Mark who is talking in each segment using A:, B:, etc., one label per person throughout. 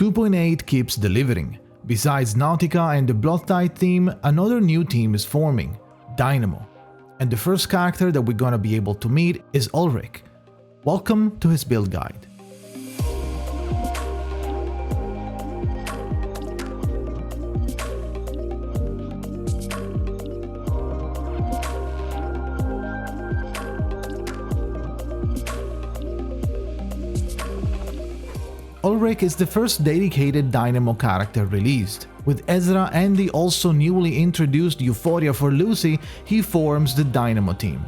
A: 2.8 keeps delivering. Besides Nautica and the Bloodtide team, another new team is forming, Dynamo. And the first character that we're gonna be able to meet is Ulrich. Welcome to his build guide. Ulrich is the first dedicated Dynamo character released. With Ezra and the also newly introduced Euphoria for Lucy, he forms the Dynamo team.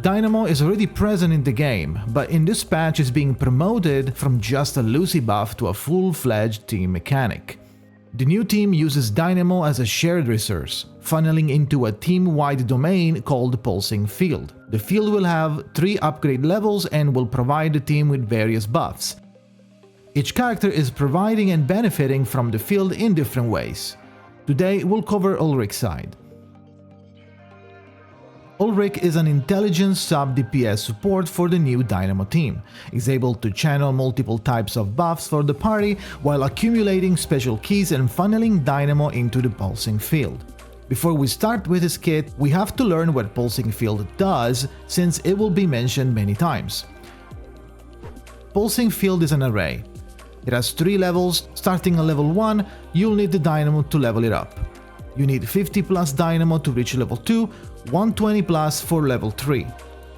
A: Dynamo is already present in the game, but in this patch is being promoted from just a Lucy buff to a full-fledged team mechanic. The new team uses Dynamo as a shared resource, funneling into a team-wide domain called Pulsing Field. The field will have 3 upgrade levels and will provide the team with various buffs. Each character is providing and benefiting from the field in different ways. Today we'll cover Ulrich's side. Ulrich is an intelligence sub-DPS support for the new Dynamo team. He's able to channel multiple types of buffs for the party while accumulating special keys and funneling Dynamo into the Pulsing Field. Before we start with his kit, we have to learn what Pulsing Field does, since it will be mentioned many times. Pulsing Field is an array. It has 3 levels. Starting at level 1, you'll need the Dynamo to level it up. You need 50 plus Dynamo to reach level 2, 120 plus for level 3.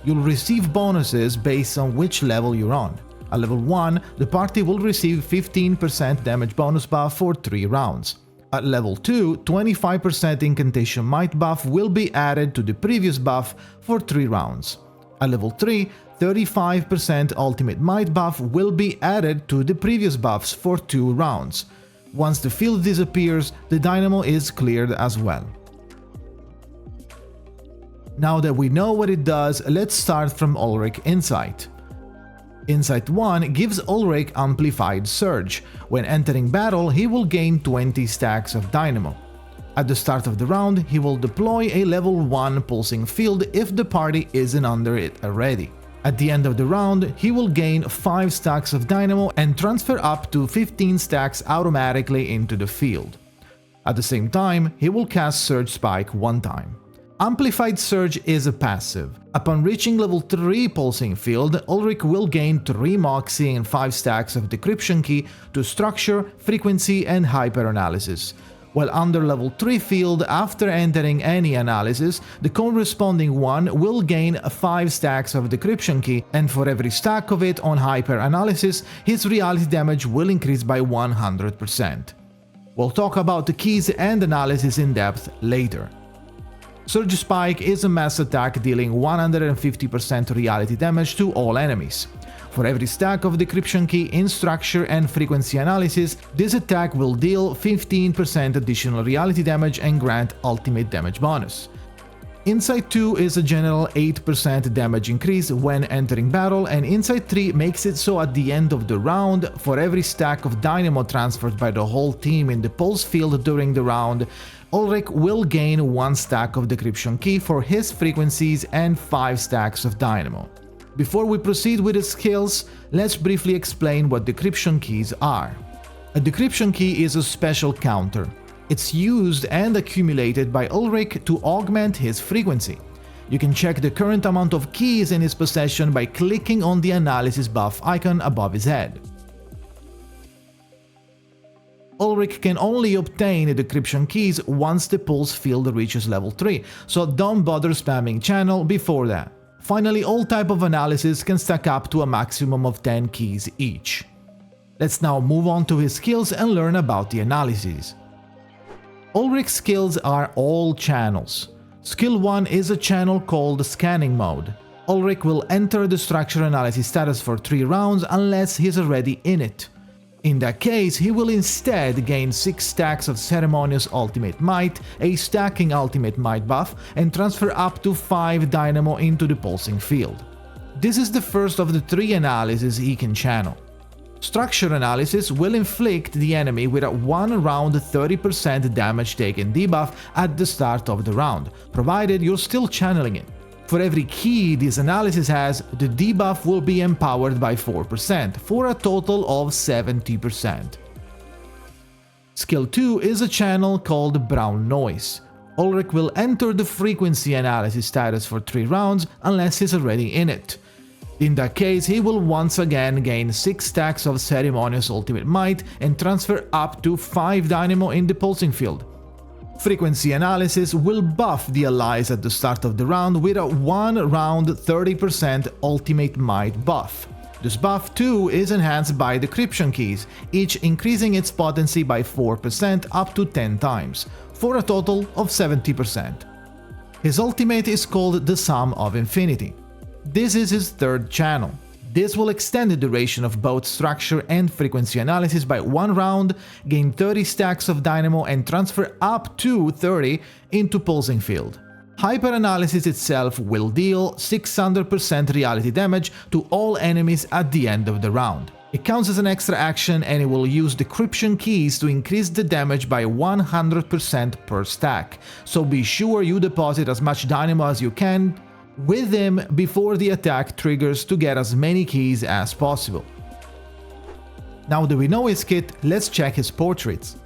A: You'll receive bonuses based on which level you're on. At level 1, the party will receive 15% damage bonus buff for 3 rounds. At level 2, 25% incantation might buff will be added to the previous buff for 3 rounds. At level 3, 35% ultimate might buff will be added to the previous buffs for 2 rounds. Once the field disappears, the Dynamo is cleared as well. Now that we know what it does, let's start from Ulrich Insight. Insight 1 gives Ulrich Amplified Surge. When entering battle, he will gain 20 stacks of Dynamo. At the start of the round, he will deploy a level 1 Pulsing Field if the party isn't under it already. At the end of the round, he will gain 5 stacks of Dynamo and transfer up to 15 stacks automatically into the field. At the same time, he will cast Surge Spike 1 time. Amplified Surge is a passive. Upon reaching level 3 Pulsing Field, Ulrich will gain 3 Moxie and 5 stacks of Decription Key to Structure, Frequency and Hyper Analysis. While under level 3 field, after entering any analysis, the corresponding one will gain 5 stacks of Decription Key, and for every stack of it on Hyper Analysis, his reality damage will increase by 100%. We'll talk about the keys and analysis in depth later. Surge Spike is a mass attack dealing 150% reality damage to all enemies. For every stack of Decription Key in Structure and Frequency Analysis, this attack will deal 15% additional reality damage and grant ultimate damage bonus. Insight 2 is a general 8% damage increase when entering battle, and Insight 3 makes it so at the end of the round, for every stack of Dynamo transferred by the whole team in the Pulse field during the round, Ulrich will gain 1 stack of Decription Key for his frequencies and 5 stacks of Dynamo. Before we proceed with his skills, let's briefly explain what Decription Keys are. A Decription Key is a special counter. It's used and accumulated by Ulrich to augment his frequency. You can check the current amount of keys in his possession by clicking on the analysis buff icon above his head. Ulrich can only obtain the Decription Keys once the Pulse field reaches level 3, so don't bother spamming channel before that. Finally, all type of analysis can stack up to a maximum of 10 keys each. Let's now move on to his skills and learn about the analyses. Ulrich's skills are all channels. Skill 1 is a channel called Scanning Mode. Ulrich will enter the Structure Analysis status for 3 rounds unless he's already in it. In that case, he will instead gain 6 stacks of Ceremonious Ultimate Might, a stacking Ultimate Might buff, and transfer up to 5 Dynamo into the Pulsing Field. This is the first of the 3 analyses he can channel. Structure Analysis will inflict the enemy with a 1 round 30% damage taken debuff at the start of the round, provided you're still channeling it. For every key this analysis has, the debuff will be empowered by 4%, for a total of 70%. Skill 2 is a channel called Brown Noise. Ulrich will enter the frequency analysis status for 3 rounds unless he's already in it. In that case, he will once again gain 6 stacks of Ceremonious Ultimate Might and transfer up to 5 Dynamo in the pulsing field. Frequency analysis will buff the allies at the start of the round with a 1 round 30% Ultimate Might buff. This buff too is enhanced by Decription keys, each increasing its potency by 4% up to 10 times, for a total of 70%. His ultimate is called the Sum of Infinity. This is his 3rd channel. This will extend the duration of both structure and frequency analysis by 1 round, gain 30 stacks of Dynamo and transfer up to 30 into pulsing field. Hyper-analysis itself will deal 600% reality damage to all enemies at the end of the round. It counts as an extra action and it will use Decription keys to increase the damage by 100% per stack, so be sure you deposit as much Dynamo as you can with him before the attack triggers to get as many keys as possible. Now that we know his kit, let's check his portraits.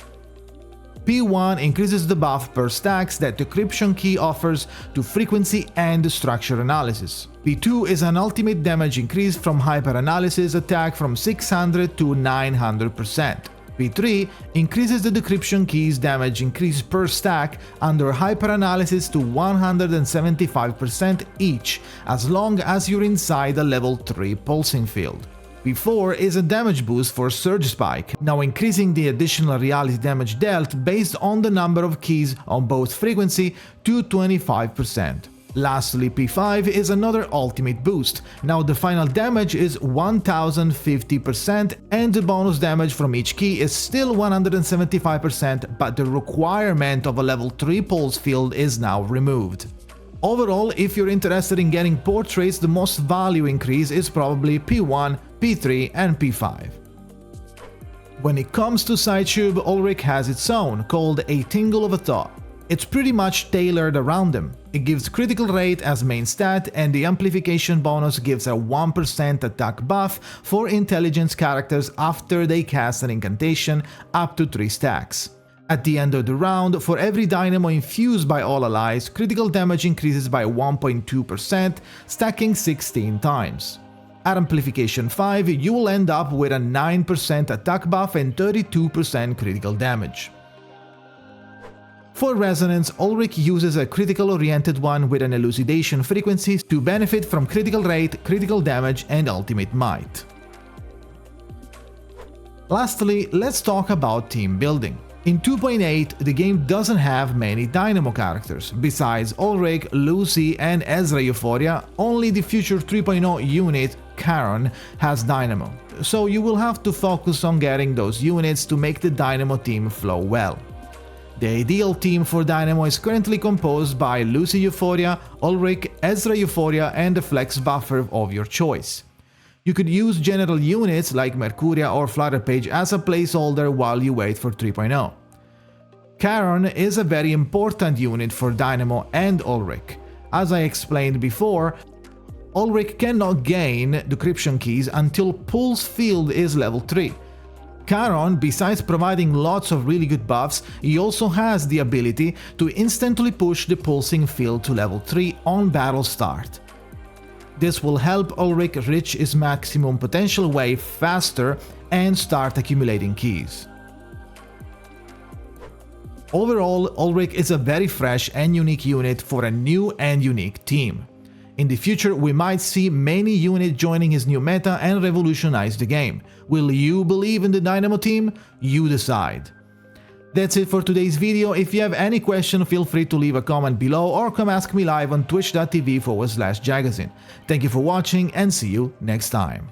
A: P1 increases the buff per stacks that Decription key offers to frequency and structure analysis. P2 is an ultimate damage increase from hyper-analysis attack from 600 to 900%. P3 increases the Decription key's damage increase per stack under hyper-analysis to 175% each, as long as you're inside a level 3 pulsing field. P4 is a damage boost for Surge Spike, now increasing the additional reality damage dealt based on the number of keys on both frequency to 25%. Lastly, P5 is another ultimate boost. Now the final damage is 1050% and the bonus damage from each key is still 175%, but the requirement of a level 3 pulse field is now removed. Overall, if you're interested in getting portraits, the most value increase is probably P1, P3 and P5. When it comes to Psychube, Ulrich has its own, called a Tingle of a Thought. It's pretty much tailored around him. It gives critical rate as main stat and the amplification bonus gives a 1% attack buff for intelligence characters after they cast an incantation up to 3 stacks. At the end of the round, for every Dynamo infused by all allies, critical damage increases by 1.2%, stacking 16 times. At Amplification 5, you will end up with a 9% attack buff and 32% critical damage. For Resonance, Ulrich uses a critical-oriented one with an elucidation frequency to benefit from critical rate, critical damage and ultimate might. Lastly, let's talk about team building. In 2.8, the game doesn't have many Dynamo characters. Besides Ulrich, Lucy and Ezra Euphoria, only the future 3.0 unit, Charon, has Dynamo, so you will have to focus on getting those units to make the Dynamo team flow well. The ideal team for Dynamo is currently composed by Lucy Euphoria, Ulrich, Ezra Euphoria and the flex buffer of your choice. You could use general units like Mercuria or Flutterpage as a placeholder while you wait for 3.0. Charon is a very important unit for Dynamo and Ulrich. As I explained before, Ulrich cannot gain Decription keys until Pulse Field is level 3. Charon, besides providing lots of really good buffs, he also has the ability to instantly push the pulsing field to level 3 on battle start. This will help Ulrich reach his maximum potential wave faster and start accumulating keys. Overall, Ulrich is a very fresh and unique unit for a new and unique team. In the future, we might see many units joining his new meta and revolutionize the game. Will you believe in the Dynamo team? You decide. That's it for today's video. If you have any question, feel free to leave a comment below or come ask me live on twitch.tv/Jakazin. Thank you for watching and see you next time.